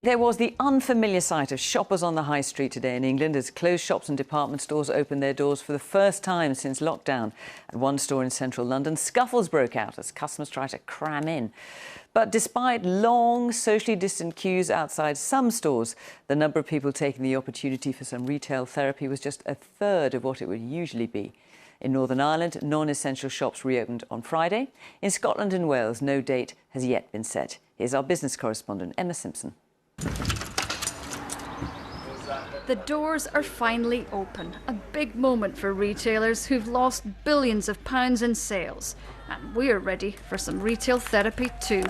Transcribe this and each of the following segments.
There was the unfamiliar sight of shoppers on the high street today in England as closed shops and department stores opened their doors for the first time since lockdown. At one store in central London, scuffles broke out as customers tried to cram in. But despite long, socially distant queues outside some stores, the number of people taking the opportunity for some retail therapy was just a third of what it would usually be. In Northern Ireland, non-essential shops reopened on Friday. In Scotland and Wales, no date has yet been set. Here's our business correspondent, Emma Simpson. The doors are finally open, a big moment for retailers who've lost billions of pounds in sales. And we're ready for some retail therapy too.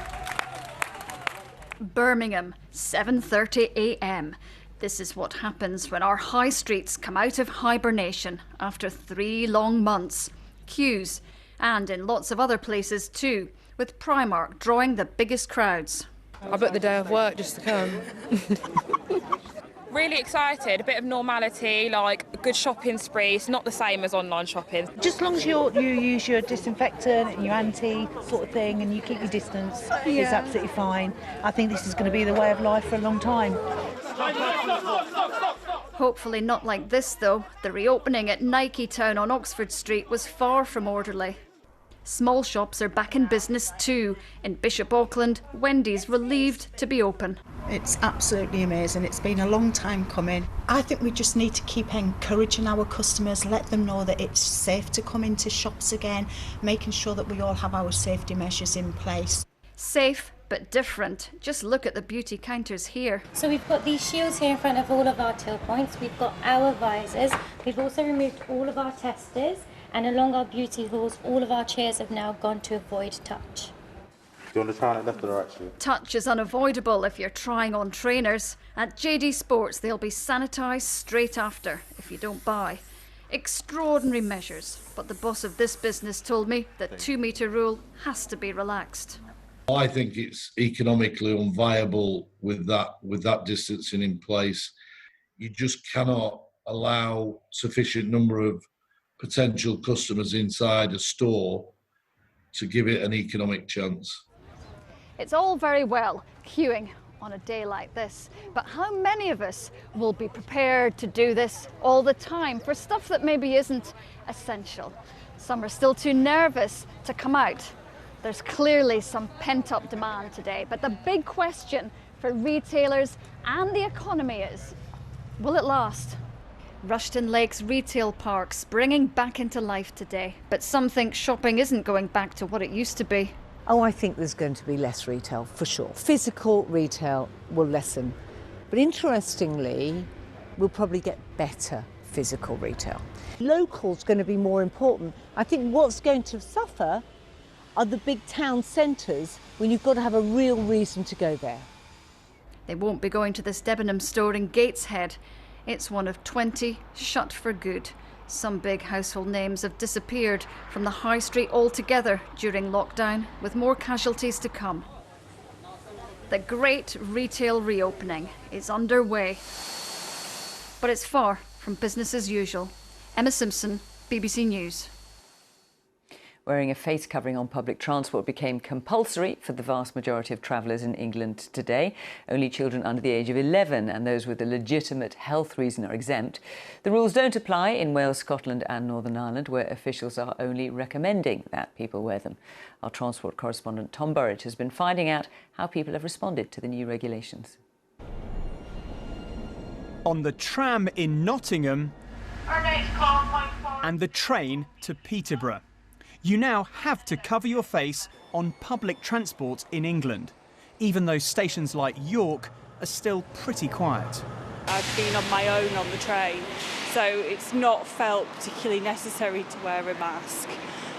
Birmingham, 7:30 a.m. This is what happens when our high streets come out of hibernation after 3 long months. Queues, and in lots of other places too, with Primark drawing the biggest crowds. I booked the day off work just to come. Really excited, a bit of normality, like a good shopping spree. It's not the same as online shopping. Just as long as you use your disinfectant and your anti sort of thing and you keep your distance, it's absolutely fine. I think this is going to be the way of life for a long time. Hopefully not like this though. The reopening at Nike Town on Oxford Street was far from orderly. Small shops are back in business too. In Bishop Auckland, Wendy's relieved to be open. It's absolutely amazing. It's been a long time coming. I think we just need to keep encouraging our customers, let them know that it's safe to come into shops again, making sure that we all have our safety measures in place. Safe but different. Just look at the beauty counters here. So we've got these shields here in front of all of our till points. We've got our visors. We've also removed all of our testers. And along our beauty halls, all of our chairs have now gone to avoid touch. Do you want to try on it left or right, actually? Touch is unavoidable if you're trying on trainers. At JD Sports, they'll be sanitised straight after if you don't buy. Extraordinary measures, but the boss of this business told me that 2-metre rule has to be relaxed. I think it's economically unviable with that distancing in place. You just cannot allow sufficient number of potential customers inside a store to give it an economic chance. It's all very well queuing on a day like this, but how many of us will be prepared to do this all the time for stuff that maybe isn't essential? Some are still too nervous to come out. There's clearly some pent-up demand today, but the big question for retailers and the economy is, will it last? Rushton Lake's retail park springing back into life today, but some think shopping isn't going back to what it used to be. Oh, I think there's going to be less retail, for sure. Physical retail will lessen. But interestingly, we'll probably get better physical retail. Local's going to be more important. I think what's going to suffer are the big town centres when you've got to have a real reason to go there. They won't be going to this Debenham store in Gateshead. It's one of 20 shut for good. Some big household names have disappeared from the high street altogether during lockdown, with more casualties to come. The great retail reopening is underway, but it's far from business as usual. Emma Simpson, BBC News. Wearing a face covering on public transport became compulsory for the vast majority of travellers in England today. Only children under the age of 11 and those with a legitimate health reason are exempt. The rules don't apply in Wales, Scotland and Northern Ireland, where officials are only recommending that people wear them. Our transport correspondent Tom Burridge has been finding out how people have responded to the new regulations. On the tram in Nottingham and the train to Peterborough. You now have to cover your face on public transport in England, even though stations like York are still pretty quiet. I've been on my own on the train, so it's not felt particularly necessary to wear a mask,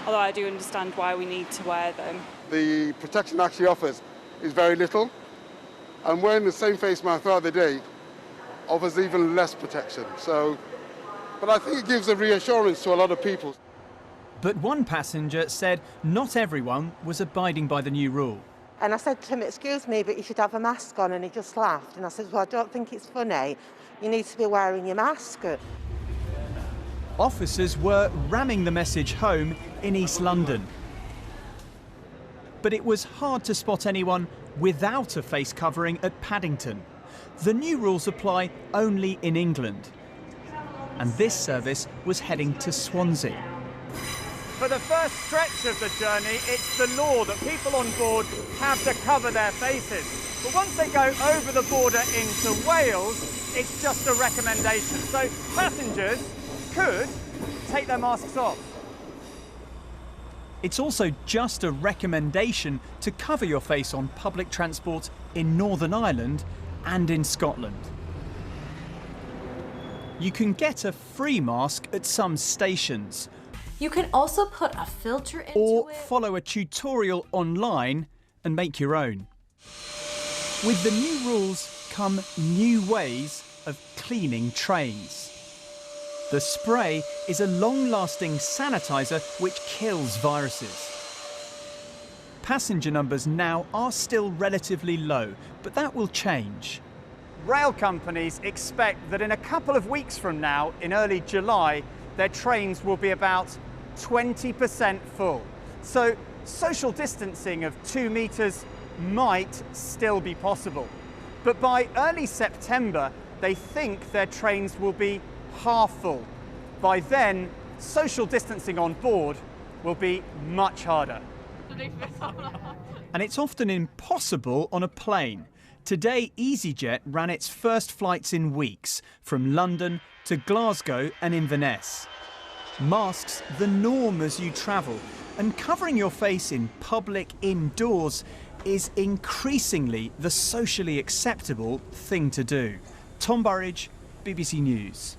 although I do understand why we need to wear them. The protection actually offers is very little, and wearing the same face mask throughout the day offers even less protection. But I think it gives a reassurance to a lot of people. But one passenger said not everyone was abiding by the new rule. And I said to him, excuse me, but you should have a mask on, and he just laughed. And I said, well, I don't think it's funny. You need to be wearing your mask. Officers were ramming the message home in East London. But it was hard to spot anyone without a face covering at Paddington. The new rules apply only in England. And this service was heading to Swansea. For the first stretch of the journey, it's the law that people on board have to cover their faces. But once they go over the border into Wales, it's just a recommendation. So passengers could take their masks off. It's also just a recommendation to cover your face on public transport in Northern Ireland and in Scotland. You can get a free mask at some stations. You can also put a filter into or it. follow a tutorial online and make your own. With the new rules come new ways of cleaning trains. The spray is a long-lasting sanitizer which kills viruses. Passenger numbers now are still relatively low, but that will change. Rail companies expect that in a couple of weeks from now, in early July, their trains will be about 20% full. So social distancing of 2 metres might still be possible. But by early September, they think their trains will be half full. By then, social distancing on board will be much harder. And it's often impossible on a plane. Today, EasyJet ran its first flights in weeks from London to Glasgow and Inverness. Masks the norm as you travel, and covering your face in public indoors is increasingly the socially acceptable thing to do. Tom Burridge, BBC News.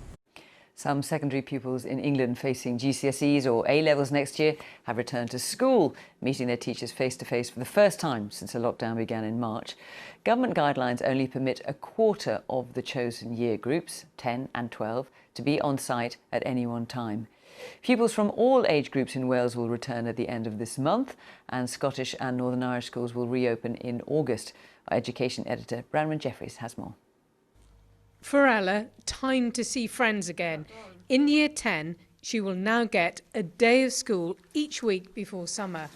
Some secondary pupils in England facing GCSEs or A-levels next year have returned to school, meeting their teachers face-to-face for the first time since the lockdown began in March. Government guidelines only permit a quarter of the chosen year groups, 10 and 12, to be on site at any one time. Pupils from all age groups in Wales will return at the end of this month, and Scottish and Northern Irish schools will reopen in August. Our education editor, Branwen Jeffries, has more. For Ella, time to see friends again. In year 10, she will now get a day of school each week before summer.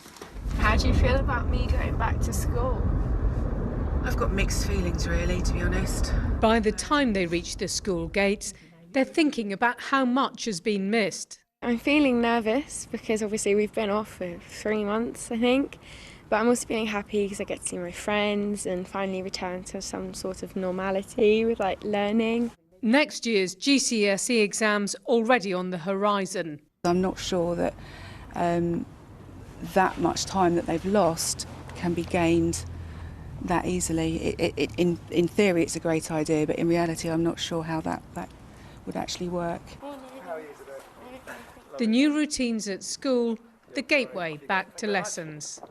How do you feel about me going back to school? I've got mixed feelings, really, to be honest. By the time they reach the school gates, they're thinking about how much has been missed. I'm feeling nervous because obviously we've been off for 3 months, I think. But I'm also feeling happy because I get to see my friends and finally return to some sort of normality with learning. Next year's GCSE exams already on the horizon. I'm not sure that that much time that they've lost can be gained that easily. In theory, it's a great idea, but in reality, I'm not sure how that would actually work. The new routines at school, the gateway back to lessons.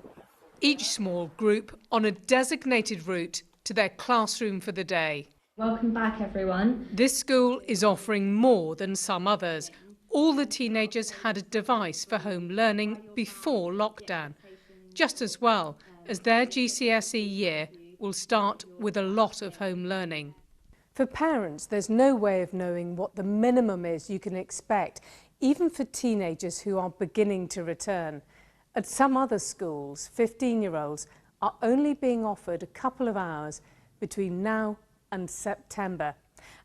Each small group on a designated route to their classroom for the day. Welcome back, everyone. This school is offering more than some others. All the teenagers had a device for home learning before lockdown, just as well as their GCSE year will start with a lot of home learning. For parents, there's no way of knowing what the minimum is you can expect, even for teenagers who are beginning to return. At some other schools, 15-year-olds are only being offered a couple of hours between now and September.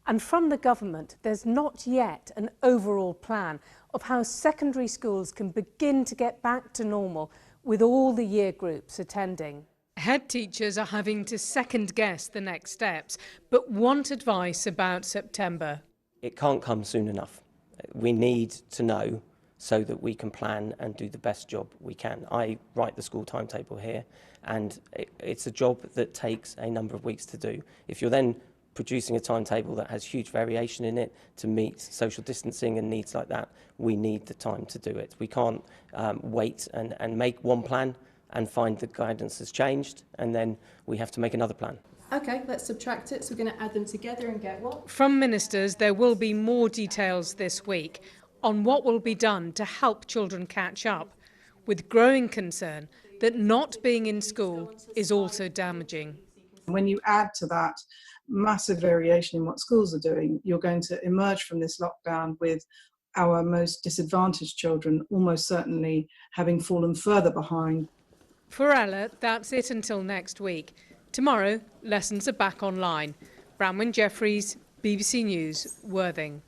And from the government, there's not yet an overall plan of how secondary schools can begin to get back to normal with all the year groups attending. Head teachers are having to second-guess the next steps, but want advice about September. It can't come soon enough. We need to know so that we can plan and do the best job we can. I write the school timetable here, and it's a job that takes a number of weeks to do. If you're then producing a timetable that has huge variation in it to meet social distancing and needs like that, we need the time to do it. We can't wait and make one plan and find the guidance has changed, and then we have to make another plan. OK, let's subtract it, so we're going to add them together and get what? From ministers, there will be more details this week on what will be done to help children catch up, with growing concern that not being in school is also damaging. When you add to that massive variation in what schools are doing, you're going to emerge from this lockdown with our most disadvantaged children almost certainly having fallen further behind. For Ella, that's it until next week. Tomorrow, lessons are back online. Branwen Jeffries, BBC News, Worthing.